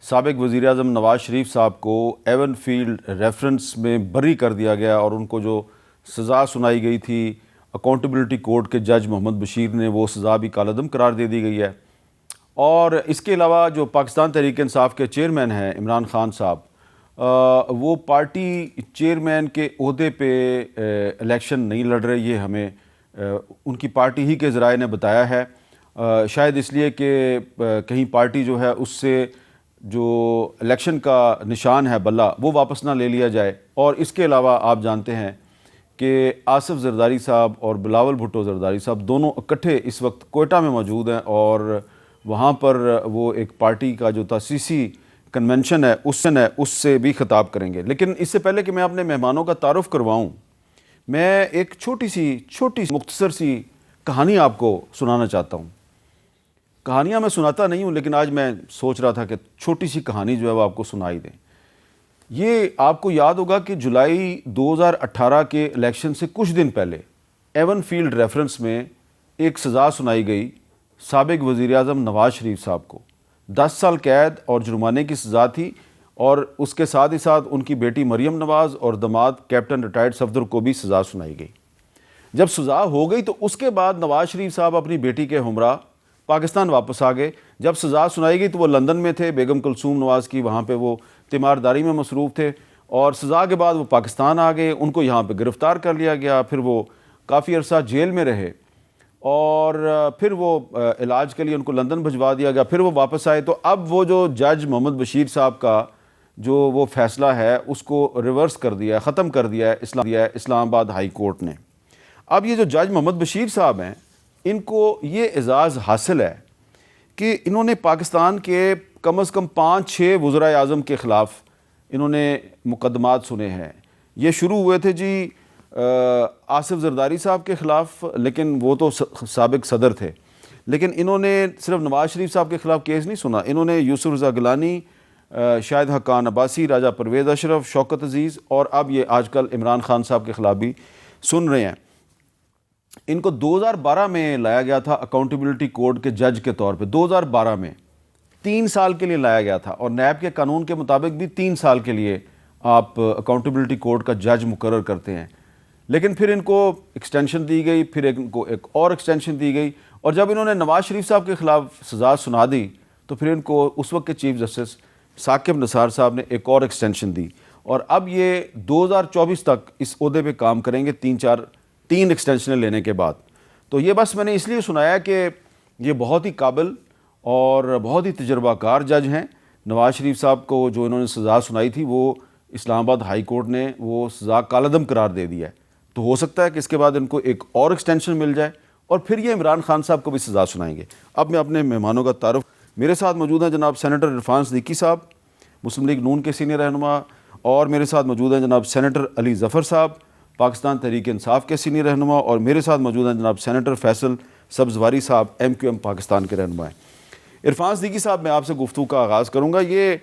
سابق وزیر اعظم نواز شریف صاحب کو ایون فیلڈ ریفرنس میں بری کر دیا گیا اور ان کو جو سزا سنائی گئی تھی اکاؤنٹیبلٹی کورٹ کے جج محمد بشیر نے، وہ سزا بھی کالعدم قرار دے دی گئی ہے۔ اور اس کے علاوہ جو پاکستان تحریک انصاف کے چیئرمین ہیں عمران خان صاحب، وہ پارٹی چیئرمین کے عہدے پہ الیکشن نہیں لڑ رہے، یہ ہمیں ان کی پارٹی ہی کے ذرائع نے بتایا ہے، شاید اس لیے کہ کہیں پارٹی جو ہے اس سے جو الیکشن کا نشان ہے بلہ وہ واپس نہ لے لیا جائے۔ اور اس کے علاوہ آپ جانتے ہیں کہ آصف زرداری صاحب اور بلاول بھٹو زرداری صاحب دونوں اکٹھے اس وقت کوئٹہ میں موجود ہیں، اور وہاں پر وہ ایک پارٹی کا جو تاسیسی کنونشن ہے اس سے بھی خطاب کریں گے۔ لیکن اس سے پہلے کہ میں اپنے مہمانوں کا تعارف کرواؤں، میں ایک چھوٹی سی مختصر سی کہانی آپ کو سنانا چاہتا ہوں۔ کہانیاں میں سناتا نہیں ہوں، لیکن آج میں سوچ رہا تھا کہ چھوٹی سی کہانی جو ہے وہ آپ کو سنائی دیں۔ یہ آپ کو یاد ہوگا کہ جولائی 2018 کے الیکشن سے کچھ دن پہلے ایون فیلڈ ریفرنس میں ایک سزا سنائی گئی سابق وزیر اعظم نواز شریف صاحب کو۔ 10 سال قید اور جرمانے کی سزا تھی، اور اس کے ساتھ ہی ساتھ ان کی بیٹی مریم نواز اور داماد کیپٹن ریٹائرڈ صفدر کو بھی سزا سنائی گئی۔ جب سزا ہو گئی تو اس کے بعد نواز شریف صاحب اپنی بیٹی کے ہمراہ پاکستان واپس آ گئے۔ جب سزا سنائی گئی تو وہ لندن میں تھے، بیگم کلثوم نواز کی وہاں پہ وہ تیمارداری میں مصروف تھے، اور سزا کے بعد وہ پاکستان آ گئے، ان کو یہاں پہ گرفتار کر لیا گیا، پھر وہ کافی عرصہ جیل میں رہے، اور پھر وہ علاج کے لیے ان کو لندن بھجوا دیا گیا، پھر وہ واپس آئے۔ تو اب وہ جو جج محمد بشیر صاحب کا جو وہ فیصلہ ہے اس کو ریورس کر دیا ہے، ختم کر دیا ہے اسلام آباد ہائی کورٹ نے۔ اب یہ جو جج محمد بشیر صاحب ہیں، ان کو یہ اعزاز حاصل ہے کہ انہوں نے پاکستان کے کم از کم 5-6 وزرائے اعظم کے خلاف انہوں نے مقدمات سنے ہیں۔ یہ شروع ہوئے تھے جی آصف زرداری صاحب کے خلاف، لیکن وہ تو سابق صدر تھے، لیکن انہوں نے صرف نواز شریف صاحب کے خلاف کیس نہیں سنا، انہوں نے یوسف رضا گیلانی، شاہد حقان عباسی، راجہ پرویز اشرف، شوکت عزیز، اور اب یہ آج کل عمران خان صاحب کے خلاف بھی سن رہے ہیں۔ ان کو 2012 میں لایا گیا تھا اکاؤنٹیبلٹی کورٹ کے جج کے طور پہ، 2012 میں 3 سال کے لیے لایا گیا تھا، اور نیب کے قانون کے مطابق بھی 3 سال کے لیے آپ اکاؤنٹیبلٹی کورٹ کا جج مقرر کرتے ہیں۔ لیکن پھر ان کو ایکسٹینشن دی گئی، پھر ان کو ایک اور ایکسٹینشن دی گئی، اور جب انہوں نے نواز شریف صاحب کے خلاف سزا سنا دی تو پھر ان کو اس وقت کے چیف جسٹس ثاقب نثار صاحب نے ایک اور ایکسٹینشن دی، اور اب یہ 2024 تک اس عہدے پہ کام کریں گے، 3 ایکسٹینشنیں لینے کے بعد۔ تو یہ بس میں نے اس لیے سنایا کہ یہ بہت ہی قابل اور بہت ہی تجربہ کار جج ہیں۔ نواز شریف صاحب کو جو انہوں نے سزا سنائی تھی وہ اسلام آباد ہائی کورٹ نے وہ سزا کالعدم قرار دے دیا ہے، تو ہو سکتا ہے کہ اس کے بعد ان کو ایک اور ایکسٹینشن مل جائے، اور پھر یہ عمران خان صاحب کو بھی سزا سنائیں گے۔ اب میں اپنے مہمانوں کا تعارف، میرے ساتھ موجود ہیں جناب سینیٹر عرفان صدیقی صاحب، مسلم لیگ نون کے سینئر رہنما، اور میرے ساتھ موجود ہیں جناب سینیٹر علی ظفر صاحب، پاکستان تحریک انصاف کے سینئر رہنما، اور میرے ساتھ موجود ہیں جناب سینیٹر فیصل سبزواری صاحب، MQM پاکستان کے رہنما ہیں۔ عرفان صدیقی صاحب، میں آپ سے گفتگو کا آغاز کروں گا۔ یہ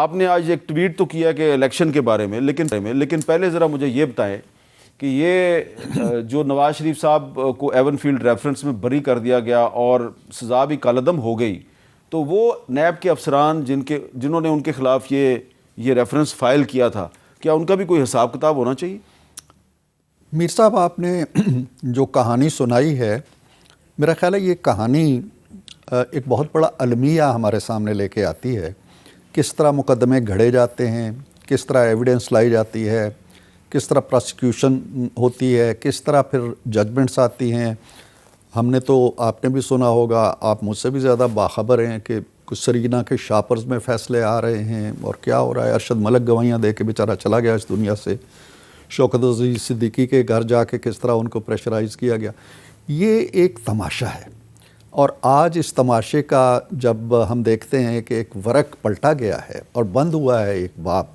آپ نے آج ایک ٹویٹ تو کیا کہ الیکشن کے بارے میں، لیکن پہلے ذرا مجھے یہ بتائیں کہ یہ جو نواز شریف صاحب کو ایون فیلڈ ریفرنس میں بری کر دیا گیا اور سزا بھی کالعدم ہو گئی، تو وہ نیب کے افسران جنہوں نے ان کے خلاف یہ ریفرنس فائل کیا تھا، کیا ان کا بھی کوئی حساب کتاب ہونا چاہیے؟ میر صاحب، آپ نے جو کہانی سنائی ہے، میرا خیال ہے یہ کہانی ایک بہت بڑا المیہ ہمارے سامنے لے کے آتی ہے۔ کس طرح مقدمے گھڑے جاتے ہیں، کس طرح ایویڈنس لائی جاتی ہے، کس طرح پروسیکیوشن ہوتی ہے، کس طرح پھر ججمنٹس آتی ہیں۔ ہم نے تو، آپ نے بھی سنا ہوگا، آپ مجھ سے بھی زیادہ باخبر ہیں کہ کچھ سرینا کے شاپرز میں فیصلے آ رہے ہیں اور کیا ہو رہا ہے۔ ارشد ملک گواہیاں دے کے بیچارہ چلا گیا اس دنیا سے، شوکت عزیز صدیقی کے گھر جا کے کس طرح ان کو پریشرائز کیا گیا۔ یہ ایک تماشا ہے، اور آج اس تماشے کا جب ہم دیکھتے ہیں کہ ایک ورق پلٹا گیا ہے اور بند ہوا ہے ایک باب،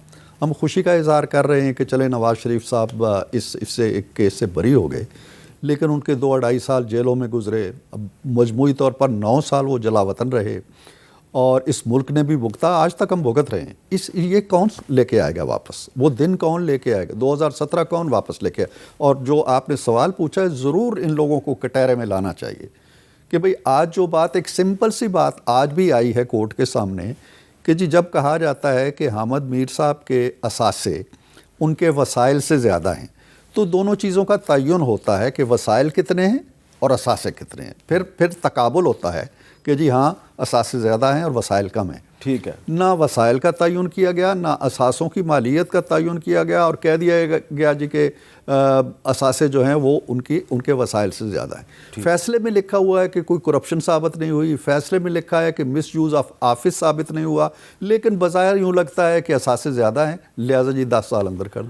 ہم خوشی کا اظہار کر رہے ہیں کہ چلے نواز شریف صاحب اس سے ایک کیس سے بری ہو گئے، لیکن ان کے 2-2.5 سال جیلوں میں گزرے، اب مجموعی طور پر 9 سال وہ جلا وطن رہے، اور اس ملک نے بھی بھگتا، آج تک ہم بھگت رہے ہیں۔ یہ کون لے کے آئے گا واپس؟ وہ دن کون لے کے آئے گا؟ 2017 کون واپس لے کے آئے؟ اور جو آپ نے سوال پوچھا ہے، ضرور ان لوگوں کو کٹہرے میں لانا چاہیے کہ بھئی آج جو بات، ایک سمپل سی بات آج بھی آئی ہے کورٹ کے سامنے کہ جی جب کہا جاتا ہے کہ حامد میر صاحب کے اثاثے ان کے وسائل سے زیادہ ہیں تو دونوں چیزوں کا تعین ہوتا ہے کہ وسائل کتنے ہیں اور اثاثے کتنے ہیں، پھر تقابل ہوتا ہے کہ جی ہاں اثاثے زیادہ ہیں اور وسائل کم ہیں۔ ٹھیک ہے، نہ وسائل کا تعین کیا گیا، نہ اثاثوں کی مالیت کا تعین کیا گیا، اور کہہ دیا گیا جی کہ اثاثے جو ہیں وہ ان کے وسائل سے زیادہ ہیں۔ فیصلے میں لکھا ہوا ہے کہ کوئی کرپشن ثابت نہیں ہوئی، فیصلے میں لکھا ہے کہ مس یوز آف آفس ثابت نہیں ہوا، لیکن بظاہر یوں لگتا ہے کہ اثاثے زیادہ ہیں، لہٰذا جی 10 سال اندر کر دیں۔